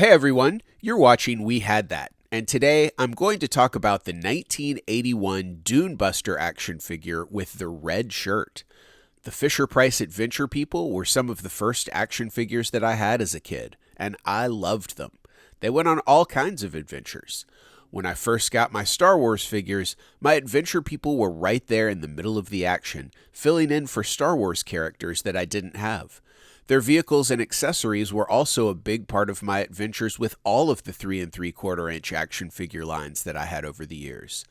Hey everyone, you're watching We Had That, and today I'm going to talk about the 1981 Dune Buster action figure with the red shirt. The Fisher-Price Adventure People were some of the first action figures that I had as a kid, and I loved them. They went on all kinds of adventures. When I first got my Star Wars figures, my Adventure People were right there in the middle of the action, filling in for Star Wars characters that I didn't have. Their vehicles and accessories were also a big part of my adventures with all of the 3 3/4 inch action figure lines that I had over the years.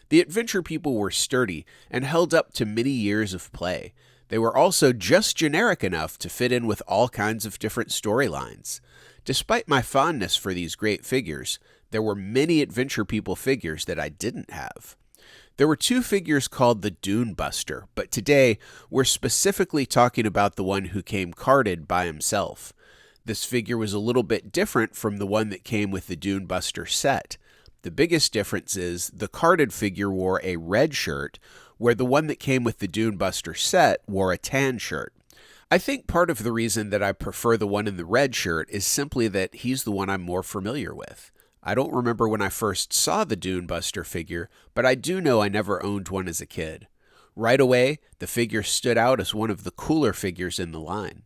The Adventure People were sturdy and held up to many years of play. They were also just generic enough to fit in with all kinds of different storylines. Despite my fondness for these great figures, there were many Adventure People figures that I didn't have. There were 2 figures called the Dune Buster, but today we're specifically talking about the one who came carded by himself. This figure was a little bit different from the one that came with the Dune Buster set. The biggest difference is the carded figure wore a red shirt, where the one that came with the Dune Buster set wore a tan shirt. I think part of the reason that I prefer the one in the red shirt is simply that he's the one I'm more familiar with. I don't remember when I first saw the Dune Buster figure, but I do know I never owned one as a kid. Right away, the figure stood out as one of the cooler figures in the line.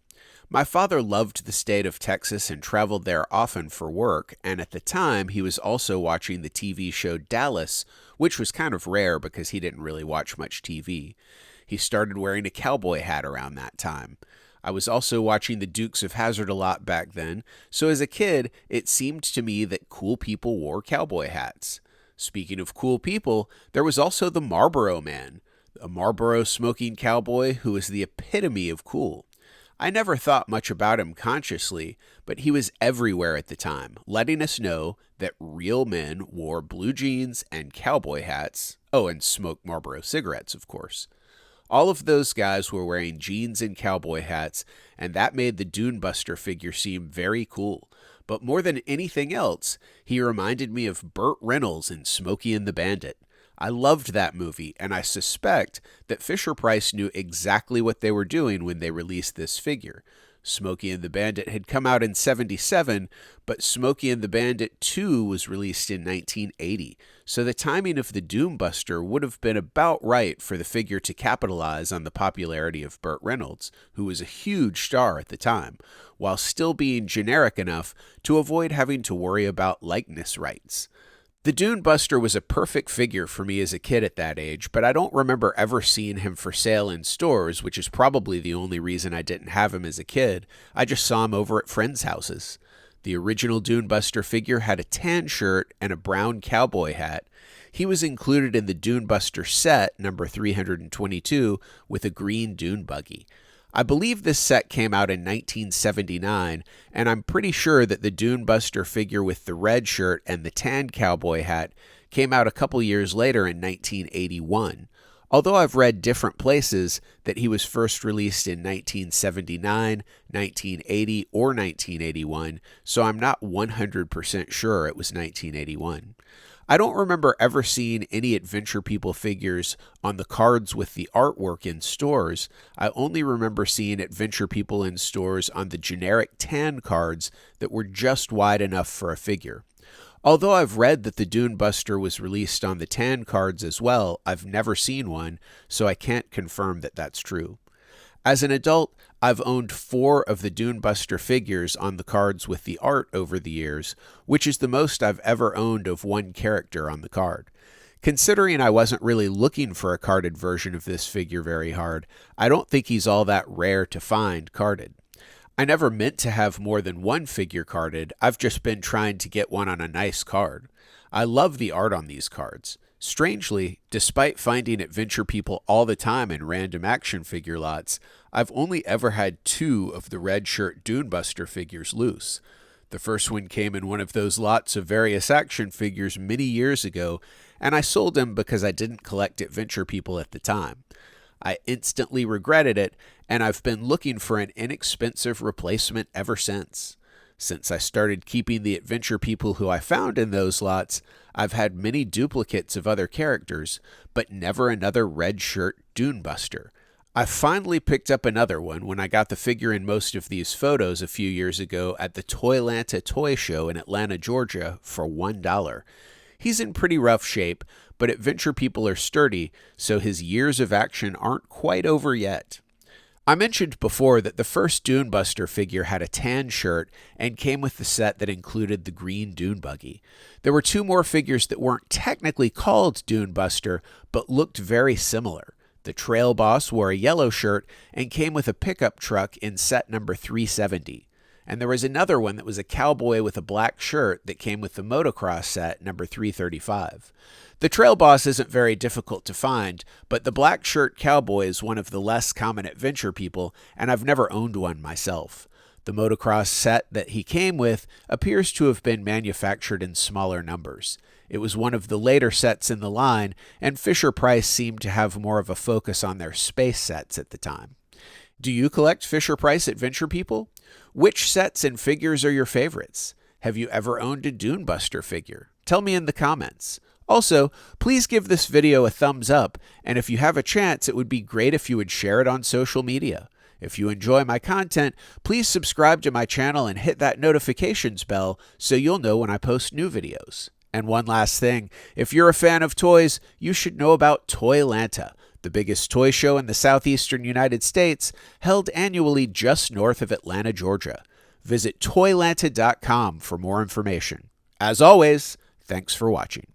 My father loved the state of Texas and traveled there often for work, and at the time he was also watching the TV show Dallas, which was kind of rare because he didn't really watch much TV. He started wearing a cowboy hat around that time. I was also watching the Dukes of Hazzard a lot back then, so as a kid, it seemed to me that cool people wore cowboy hats. Speaking of cool people, there was also the Marlboro Man, a Marlboro smoking cowboy who was the epitome of cool. I never thought much about him consciously, but he was everywhere at the time, letting us know that real men wore blue jeans and cowboy hats, and smoked Marlboro cigarettes, of course. All of those guys were wearing jeans and cowboy hats, and that made the Dune Buster figure seem very cool. But more than anything else, he reminded me of Burt Reynolds in Smokey and the Bandit. I loved that movie, and I suspect that Fisher-Price knew exactly what they were doing when they released this figure. Smokey and the Bandit had come out in '77, but Smokey and the Bandit 2 was released in 1980, so the timing of the Dune Buster would have been about right for the figure to capitalize on the popularity of Burt Reynolds, who was a huge star at the time, while still being generic enough to avoid having to worry about likeness rights. The Dune Buster was a perfect figure for me as a kid at that age, but I don't remember ever seeing him for sale in stores, which is probably the only reason I didn't have him as a kid. I just saw him over at friends' houses. The original Dune Buster figure had a tan shirt and a brown cowboy hat. He was included in the Dune Buster set, number 322, with a green dune buggy. I believe this set came out in 1979, and I'm pretty sure that the Dune Buster figure with the red shirt and the tan cowboy hat came out a couple years later in 1981. Although I've read different places that he was first released in 1979, 1980, or 1981, so I'm not 100% sure it was 1981. I don't remember ever seeing any Adventure People figures on the cards with the artwork in stores. I only remember seeing Adventure People in stores on the generic tan cards that were just wide enough for a figure. Although I've read that the Dune Buster was released on the tan cards as well, I've never seen one, so I can't confirm that that's true. As an adult, I've owned 4 of the Dune Buster figures on the cards with the art over the years, which is the most I've ever owned of one character on the card. Considering I wasn't really looking for a carded version of this figure very hard, I don't think he's all that rare to find carded. I never meant to have more than one figure carded, I've just been trying to get one on a nice card. I love the art on these cards. Strangely, despite finding Adventure People all the time in random action figure lots, I've only ever had 2 of the red shirt Dune Buster figures loose. The first one came in one of those lots of various action figures many years ago, and I sold him because I didn't collect Adventure People at the time. I instantly regretted it, and I've been looking for an inexpensive replacement ever since. Since I started keeping the Adventure People who I found in those lots, I've had many duplicates of other characters, but never another red shirt Dune Buster. I finally picked up another one when I got the figure in most of these photos a few years ago at the ToyLanta toy show in Atlanta, Georgia for $1. He's in pretty rough shape, but adventure people are sturdy, so his years of action aren't quite over yet. I mentioned before that the first Dune Buster figure had a tan shirt and came with the set that included the green dune buggy. There were two more figures that weren't technically called Dune Buster, but looked very similar. The Trail Boss wore a yellow shirt and came with a pickup truck in set number 370. And there was another one that was a cowboy with a black shirt that came with the motocross set number 335. The Trail Boss isn't very difficult to find, but the black shirt cowboy is one of the less common adventure people, and I've never owned one myself. The motocross set that he came with appears to have been manufactured in smaller numbers. It was one of the later sets in the line, and Fisher-Price seemed to have more of a focus on their space sets at the time. Do you collect Fisher-Price adventure people? Which sets and figures are your favorites? Have you ever owned a Dune Buster figure? Tell me in the comments. Also, please give this video a thumbs up, and if you have a chance, it would be great if you would share it on social media. If you enjoy my content, please subscribe to my channel and hit that notifications bell so you'll know when I post new videos. And one last thing, if you're a fan of toys, you should know about ToyLanta, the biggest toy show in the southeastern United States, held annually just north of Atlanta, Georgia. Visit ToyLanta.com for more information. As always, thanks for watching.